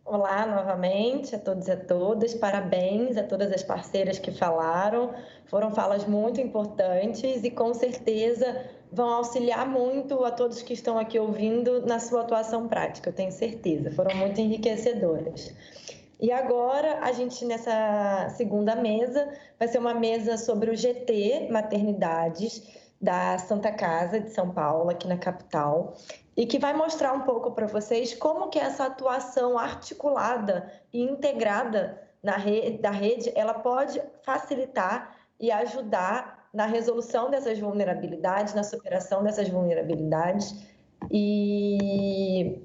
Olá, novamente, a todos e a todas. Parabéns a todas as parceiras que falaram. Foram falas muito importantes e, com certeza, vão auxiliar muito a todos que estão aqui ouvindo na sua atuação prática, eu tenho certeza. Foram muito enriquecedoras. E agora, a gente, nessa segunda mesa, vai ser uma mesa sobre o GT Maternidades da Santa Casa de São Paulo, aqui na capital, e que vai mostrar um pouco para vocês como que essa atuação articulada e integrada da rede, ela pode facilitar e ajudar na resolução dessas vulnerabilidades, na superação dessas vulnerabilidades e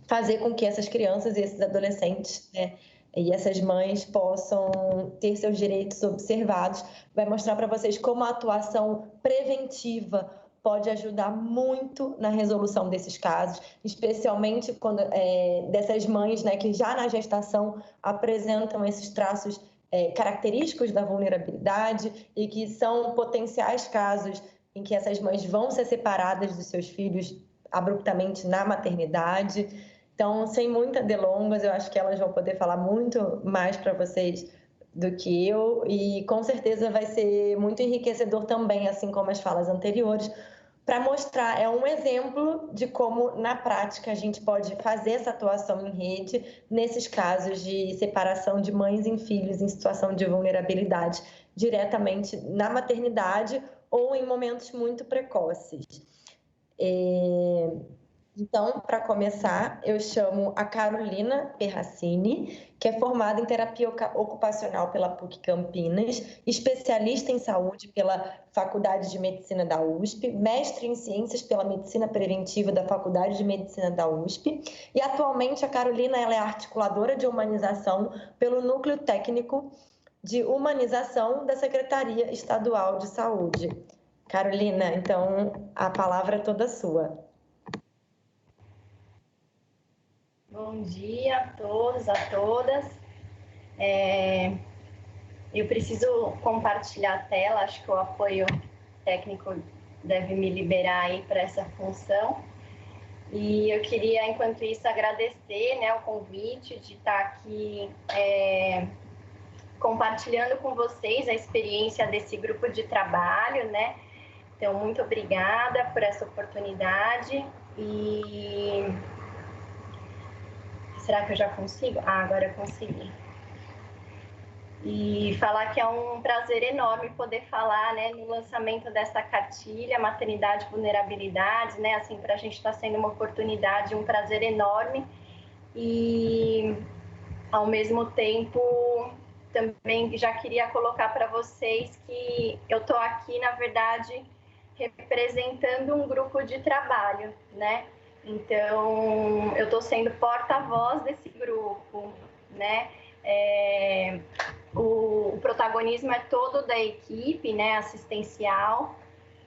fazer com que essas crianças e esses adolescentes, né, e essas mães possam ter seus direitos observados. Vai mostrar para vocês como a atuação preventiva pode ajudar muito na resolução desses casos, especialmente quando dessas mães, né, que já na gestação apresentam esses traços característicos da vulnerabilidade e que são potenciais casos em que essas mães vão ser separadas dos seus filhos abruptamente na maternidade. Então, sem muitas delongas, eu acho que elas vão poder falar muito mais para vocês do que eu, e com certeza vai ser muito enriquecedor também, assim como as falas anteriores, para mostrar, é um exemplo de como, na prática, a gente pode fazer essa atuação em rede nesses casos de separação de mães e filhos em situação de vulnerabilidade, diretamente na maternidade ou em momentos muito precoces. Então, para começar, eu chamo a Carolina Perracini, que é formada em terapia ocupacional pela PUC Campinas, especialista em saúde pela Faculdade de Medicina da USP, mestre em ciências pela Medicina Preventiva da Faculdade de Medicina da USP, e atualmente a Carolina ela é articuladora de humanização pelo Núcleo Técnico de Humanização da Secretaria Estadual de Saúde. Carolina, então a palavra é toda sua. Bom dia a todos, a todas. Eu preciso compartilhar a tela, acho que o apoio técnico deve me liberar aí para essa função. E eu queria, enquanto isso, agradecer, né, o convite de estar aqui compartilhando com vocês a experiência desse grupo de trabalho, né? Então, muito obrigada por essa oportunidade e... Será que eu já consigo? Agora eu consegui. E falar que é um prazer enorme poder falar, né, no lançamento dessa cartilha, Maternidade e Vulnerabilidade, né, assim, para a gente está sendo uma oportunidade, um prazer enorme e, ao mesmo tempo, também já queria colocar para vocês que eu estou aqui, na verdade, representando um grupo de trabalho, né? Então, eu estou sendo porta-voz desse grupo, né? O protagonismo é todo da equipe, né, assistencial,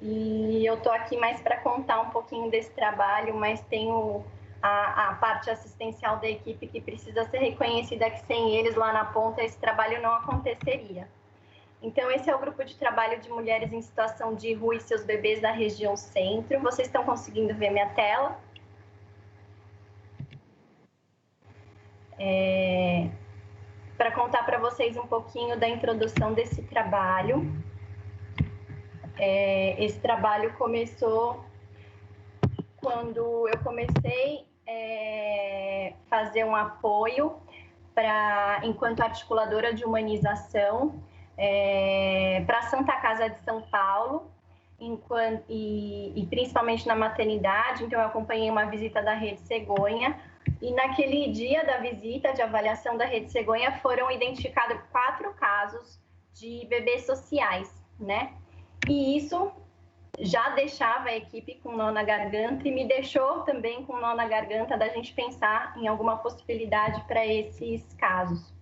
e eu estou aqui mais para contar um pouquinho desse trabalho, mas tenho a parte assistencial da equipe que precisa ser reconhecida, que sem eles lá na ponta esse trabalho não aconteceria. Então, esse é o grupo de trabalho de mulheres em situação de rua e seus bebês da região centro. Vocês estão conseguindo ver minha tela? Para contar para vocês um pouquinho da introdução desse trabalho. Esse trabalho começou quando eu comecei a fazer um apoio enquanto articuladora de humanização para a Santa Casa de São Paulo, e principalmente na maternidade. Então, eu acompanhei uma visita da Rede Cegonha, e naquele dia da visita de avaliação da Rede Cegonha foram identificados 4 casos de bebês sociais, né? E isso já deixava a equipe com nó na garganta e me deixou também com nó na garganta da gente pensar em alguma possibilidade para esses casos.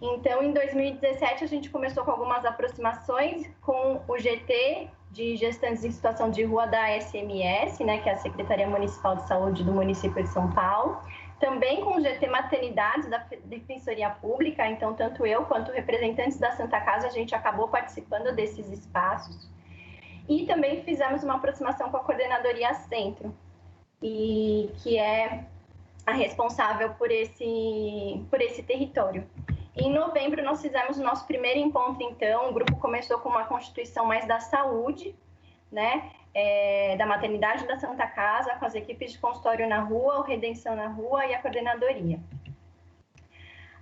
Então, em 2017, a gente começou com algumas aproximações com o GT de gestantes em situação de rua da SMS, né, que é a Secretaria Municipal de Saúde do município de São Paulo, também com o GT Maternidades da Defensoria Pública. Então, tanto eu quanto representantes da Santa Casa, a gente acabou participando desses espaços. E também fizemos uma aproximação com a Coordenadoria Centro, e que é a responsável por esse território. Em novembro, nós fizemos o nosso primeiro encontro, então, o grupo começou com uma constituição mais da saúde, né, da maternidade da Santa Casa, com as equipes de consultório na rua, o Redenção na rua e a coordenadoria.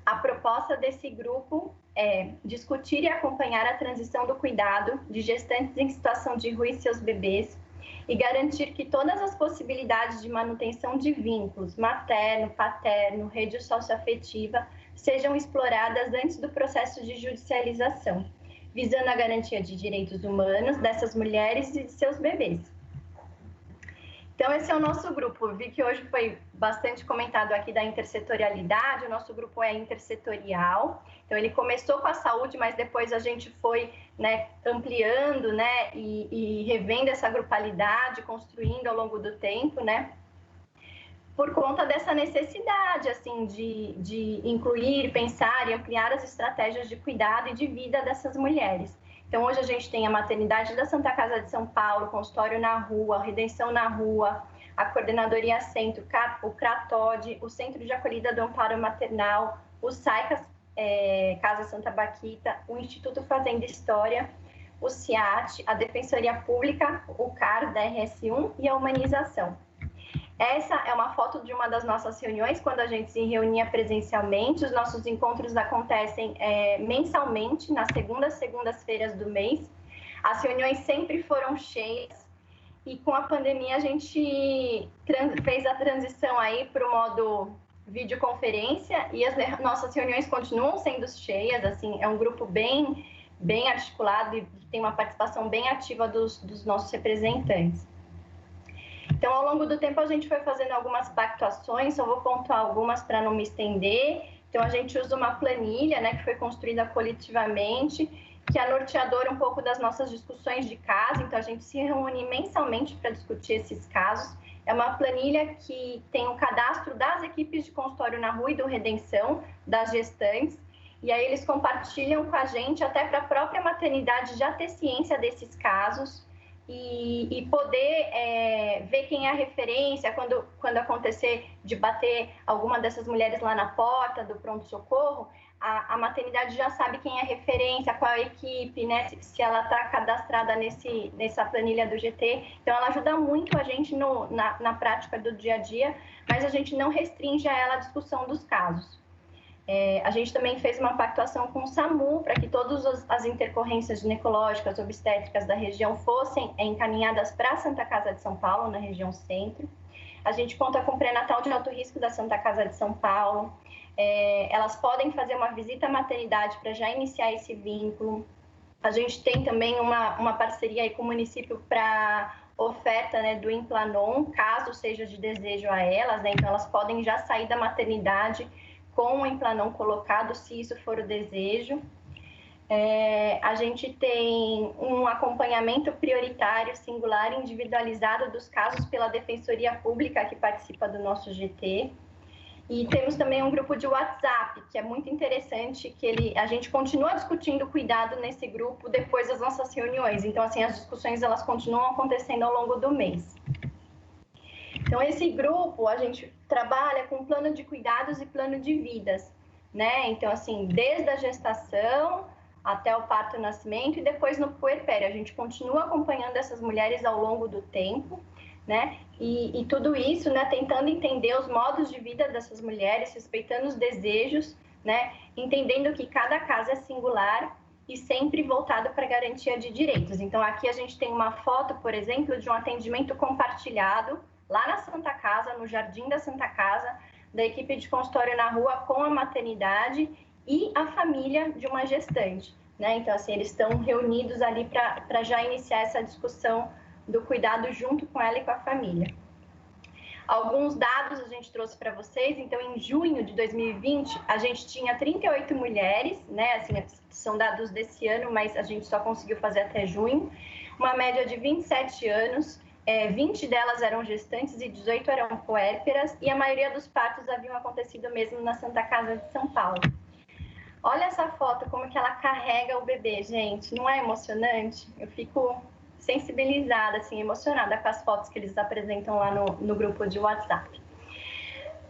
A proposta desse grupo é discutir e acompanhar a transição do cuidado de gestantes em situação de rua e seus bebês e garantir que todas as possibilidades de manutenção de vínculos materno, paterno, rede socioafetiva sejam exploradas antes do processo de judicialização, visando a garantia de direitos humanos dessas mulheres e de seus bebês. Então, esse é o nosso grupo. Vi que hoje foi bastante comentado aqui da intersetorialidade, o nosso grupo é intersetorial. Então, ele começou com a saúde, mas depois a gente foi, né, ampliando, né, e revendo essa grupalidade, construindo ao longo do tempo, né, por conta dessa necessidade, assim, de incluir, pensar e ampliar as estratégias de cuidado e de vida dessas mulheres. Então, hoje a gente tem a maternidade da Santa Casa de São Paulo, consultório na rua, Redenção na rua, a Coordenadoria Centro, o CRATOD, o Centro de Acolhida do Amparo Maternal, o SAICAS, Casa Santa Baquita, o Instituto Fazenda História, o CIAT, a Defensoria Pública, o CARS da RS1 e a Humanização. Essa é uma foto de uma das nossas reuniões, quando a gente se reunia presencialmente. Os nossos encontros acontecem mensalmente, nas segundas-feiras do mês. As reuniões sempre foram cheias e com a pandemia a gente fez a transição aí para o modo videoconferência e as nossas reuniões continuam sendo cheias, assim, é um grupo bem articulado e tem uma participação bem ativa dos nossos representantes. Então, ao longo do tempo, a gente foi fazendo algumas pactuações, só vou pontuar algumas para não me estender. Então, a gente usa uma planilha, né, que foi construída coletivamente, que é norteadora um pouco das nossas discussões de caso. Então, a gente se reúne mensalmente para discutir esses casos. É uma planilha que tem o cadastro das equipes de consultório na rua e do Redenção, das gestantes. E aí, eles compartilham com a gente, até para a própria maternidade já ter ciência desses casos, e poder ver quem é a referência quando acontecer de bater alguma dessas mulheres lá na porta do pronto-socorro, a maternidade já sabe quem é a referência, qual a equipe, né, se ela está cadastrada nessa planilha do GT. Então, ela ajuda muito a gente na prática do dia a dia, mas a gente não restringe a ela a discussão dos casos. A gente também fez uma pactuação com o SAMU para que todas as intercorrências ginecológicas, obstétricas da região fossem encaminhadas para a Santa Casa de São Paulo, na região centro. A gente conta com o pré-natal de alto risco da Santa Casa de São Paulo. Elas podem fazer uma visita à maternidade para já iniciar esse vínculo. A gente tem também uma parceria aí com o município para oferta, né, do Implanon, caso seja de desejo a elas, né? Então, elas podem já sair da maternidade com o Implanon colocado, se isso for o desejo. A gente tem um acompanhamento prioritário, singular e individualizado dos casos pela Defensoria Pública, que participa do nosso GT. E temos também um grupo de WhatsApp, que é muito interessante, que a gente continua discutindo cuidado nesse grupo depois das nossas reuniões. Então, assim, as discussões elas continuam acontecendo ao longo do mês. Então, esse grupo, a gente trabalha com plano de cuidados e plano de vidas, né? Então, assim, desde a gestação até o parto e o nascimento e depois no puerpério. A gente continua acompanhando essas mulheres ao longo do tempo, né? E tudo isso, né, tentando entender os modos de vida dessas mulheres, respeitando os desejos, né? Entendendo que cada caso é singular e sempre voltado para a garantia de direitos. Então, aqui a gente tem uma foto, por exemplo, de um atendimento compartilhado lá na Santa Casa, no Jardim da Santa Casa, da equipe de consultório na rua com a maternidade e a família de uma gestante, né? Então, assim, eles estão reunidos ali para já iniciar essa discussão do cuidado junto com ela e com a família. Alguns dados a gente trouxe para vocês. Então, em junho de 2020, a gente tinha 38 mulheres, né? Assim, são dados desse ano, mas a gente só conseguiu fazer até junho. Uma média de 27 anos, 20 delas eram gestantes e 18 eram puérperas, e a maioria dos partos haviam acontecido mesmo na Santa Casa de São Paulo. Olha essa foto, como que ela carrega o bebê, gente. Não é emocionante? Eu fico sensibilizada, assim, emocionada com as fotos que eles apresentam lá no grupo de WhatsApp.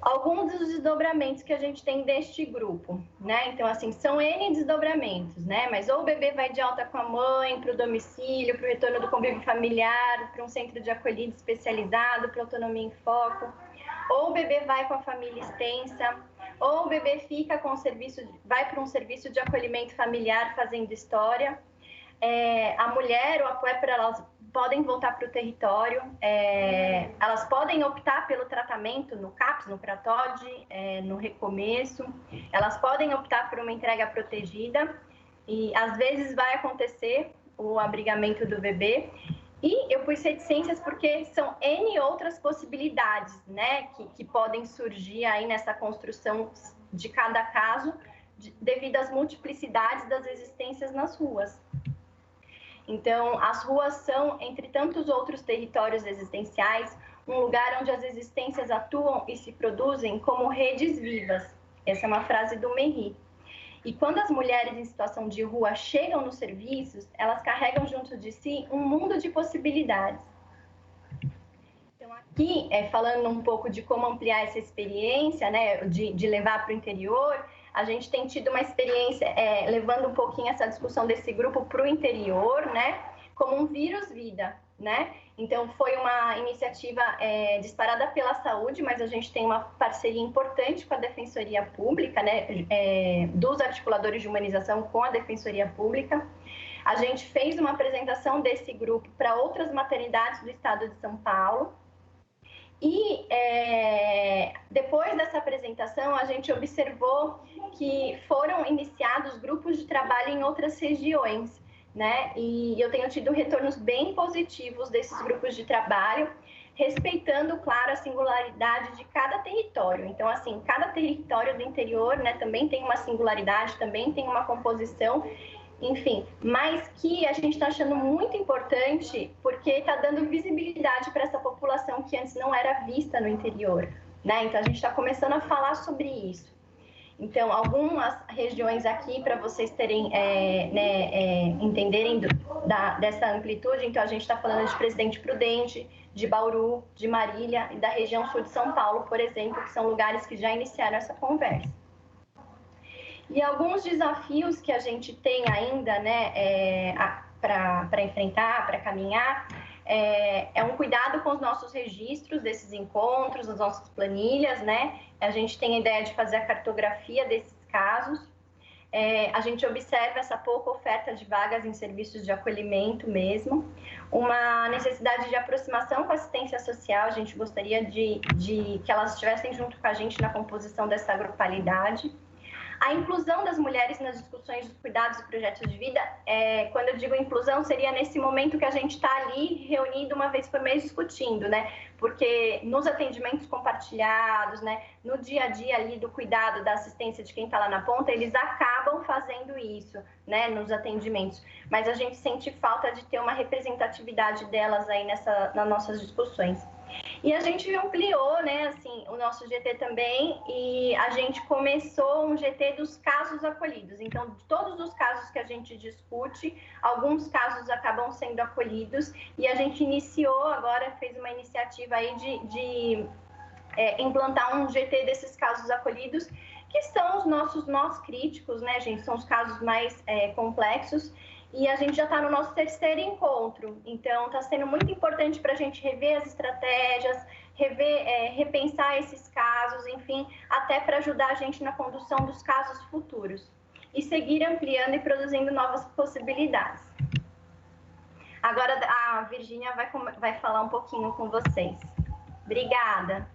Alguns dos desdobramentos que a gente tem deste grupo, né? Então, assim, são N desdobramentos, né? Mas ou o bebê vai de alta com a mãe para o domicílio, para o retorno do convívio familiar, para um centro de acolhida especializado, para autonomia em foco, ou o bebê vai com a família extensa, ou o bebê fica com o serviço, vai para um serviço de acolhimento familiar fazendo história. A mulher ou a puérpera, elas podem voltar para o território, elas podem optar pelo tratamento no CAPS, no CRATOD, no recomeço, elas podem optar por uma entrega protegida e às vezes vai acontecer o abrigamento do bebê. E eu pus reticências porque são N outras possibilidades, né, que podem surgir aí nessa construção de cada caso, devido às multiplicidades das existências nas ruas. Então, as ruas são, entre tantos outros territórios existenciais, um lugar onde as existências atuam e se produzem como redes vivas. Essa é uma frase do Merri. E quando as mulheres em situação de rua chegam nos serviços, elas carregam junto de si um mundo de possibilidades. Então, aqui, falando um pouco de como ampliar essa experiência, né, de levar para o interior, a gente tem tido uma experiência levando um pouquinho essa discussão desse grupo para o interior, né, como um vírus-vida, né? Então, foi uma iniciativa disparada pela saúde, mas a gente tem uma parceria importante com a Defensoria Pública, né, dos articuladores de humanização com a Defensoria Pública. A gente fez uma apresentação desse grupo para outras maternidades do estado de São Paulo. E depois dessa apresentação, a gente observou que foram iniciados grupos de trabalho em outras regiões, né? E eu tenho tido retornos bem positivos desses grupos de trabalho, respeitando, claro, a singularidade de cada território. Então, assim, cada território do interior, né, também tem uma singularidade, também tem uma composição, enfim, mas que a gente está achando muito importante porque está dando visibilidade para essa população que antes não era vista no interior, né? Então, a gente está começando a falar sobre isso. Então, algumas regiões aqui, para vocês terem, entenderem dessa amplitude, então a gente está falando de Presidente Prudente, de Bauru, de Marília e da região sul de São Paulo, por exemplo, que são lugares que já iniciaram essa conversa. E alguns desafios que a gente tem ainda, né, para enfrentar, para caminhar, um cuidado com os nossos registros desses encontros, as nossas planilhas, né? A gente tem a ideia de fazer a cartografia desses casos. A gente observa essa pouca oferta de vagas em serviços de acolhimento mesmo. Uma necessidade de aproximação com a assistência social, a gente gostaria de que elas estivessem junto com a gente na composição dessa grupalidade. A inclusão das mulheres nas discussões dos cuidados e projetos de vida, quando eu digo inclusão, seria nesse momento que a gente está ali reunido uma vez por mês discutindo, né? Porque nos atendimentos compartilhados, né, no dia a dia ali do cuidado, da assistência de quem está lá na ponta, eles acabam fazendo isso, né, nos atendimentos. Mas a gente sente falta de ter uma representatividade delas aí nas nossas discussões. E a gente ampliou, né, assim, o nosso GT também, e a gente começou um GT dos casos acolhidos. Então, de todos os casos que a gente discute, alguns casos acabam sendo acolhidos, e a gente iniciou agora, fez uma iniciativa aí de implantar um GT desses casos acolhidos, que são os nossos nós críticos, né, gente? São os casos mais complexos. E a gente já está no nosso terceiro encontro, então está sendo muito importante para a gente rever as estratégias, repensar esses casos, enfim, até para ajudar a gente na condução dos casos futuros e seguir ampliando e produzindo novas possibilidades. Agora a Virgínia vai falar um pouquinho com vocês. Obrigada!